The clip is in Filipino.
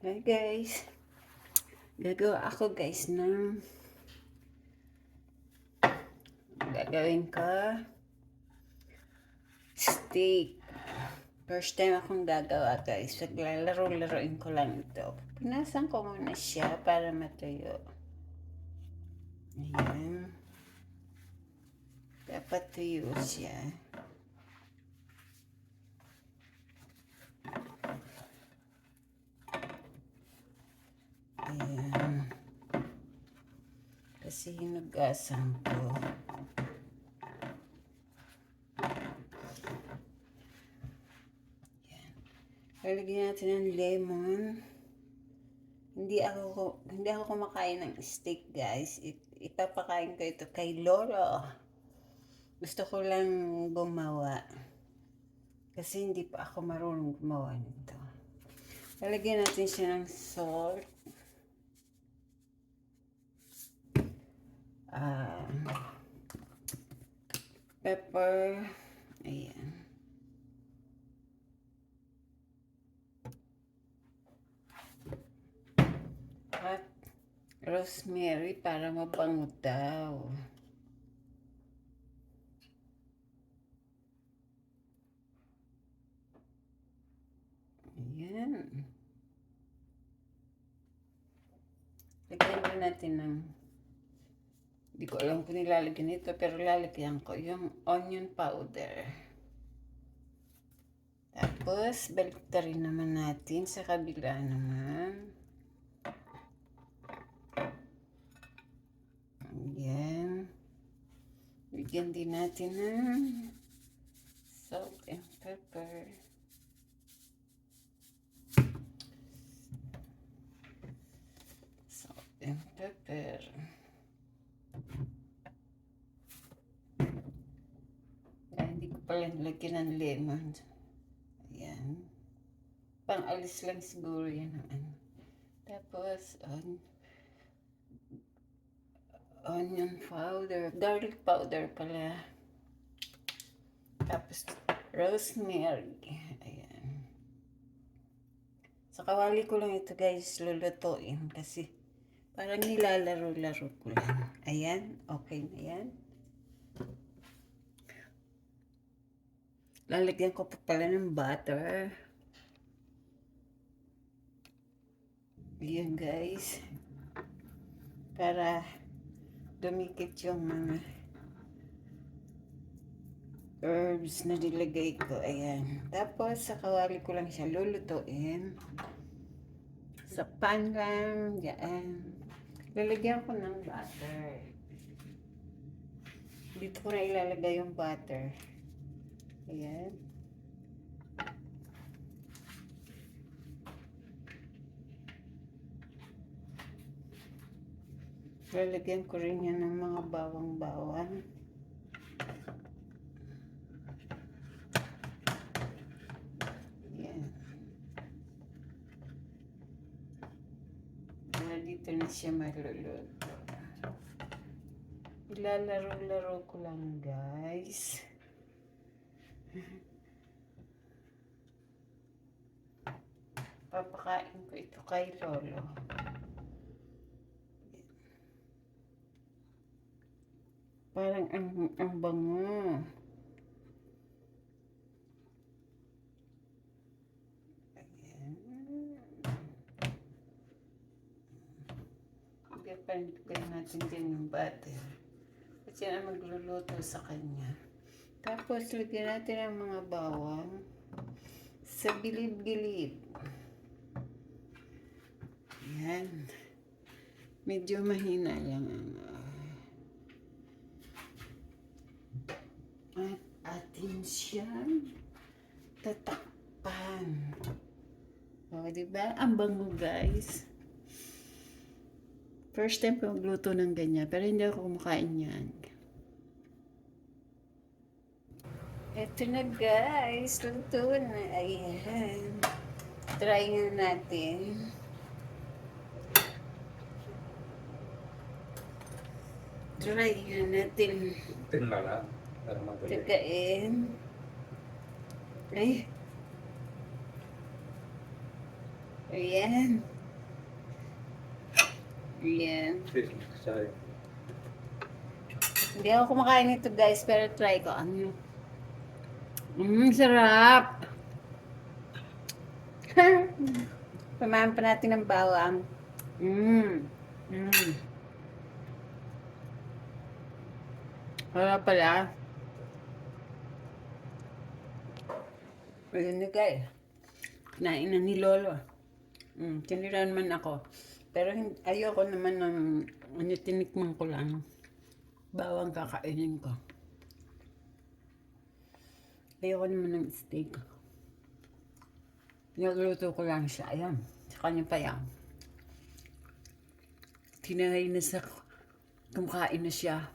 Hi guys, gagawa ako guys ng gagawin ko steak. First time akong gagawa guys, paglalaro-laroin ko lang ito. Pinasan ko muna siya para matuyo. Ayan. Dapat tuyo siya. Ayan. Kasi hinugasan ko. Ayan. Lalagyan natin ng lemon. Hindi ako kumakain ng steak guys. Ipapakain ko ito kay Lolo. Gusto ko lang gumawa. Kasi hindi pa ako marunong gumawa nito. Lalagyan natin siya ng salt. Pepper. Ayan. At rosemary para mabango daw. Ayan. Lagyan na natin ng, hindi ko alam kung nilalagyan ito, pero lalagyan ko yung onion powder. Tapos, baliktarin naman natin sa kabila naman. Ayan. Bigyan din natin ng salt and pepper. Salt and pepper. Hindi ko pala nilagyan ng lemon. Ayan. Pang-alis lang siguro yan. Tapos, onion powder. Garlic powder pala. Tapos, rosemary. Ayan. Sa kawali ko lang ito guys, lulutuin. Kasi, parang nilalaro-laro ko lang. Ayan. Okay na yan. Lalagyan ko pa pala ng butter. Ayan guys. Para dumikit yung mga herbs na nilagay ko. Ayan. Tapos sa kawali ko lang siya lulutuin. Sa pan lang. Yan. Lalagyan ko ng butter. Dito ko na ilalagay yung butter. Ayan. Lalagyan ko rin yan ng mga bawang-bawang. Ayan. Dito na siya maluluto. Ilalaro-laro ko lang guys. Papakain ko ito kay Lolo. Parang ang bango. Ayan. Pagkain natin din yung butter. Kasi yan ang magluluto sa kanya. Tapos lagyan natin ang mga bawang sa gilid-gilid. Ayan. Medyo mahina lang at atin siyang tatakpan. O, diba? Ang bango, guys. First time ko magluto ng ganyan, pero hindi ako kumakain yan. Ito na, guys. Luto na. Ayan. Try nga natin. Try nga natin. Tinlala. Takain. Ay. Ayan. Yan. Sorry. Hindi ako kumakain nito guys, pero try ko. Ano? Sarap! Pamahan pa natin ng bawang. Wala pala. Ayun na guys. Kinain na ni Lolo. Tinira naman ako. Pero ayoko naman ng tinikman ko lang. Bawang kakainin ko. Ayoko naman ng steak. Nagluto ko lang siya. Ayan. Sa kanya pa yan. Kinain na sa kumakain na siya.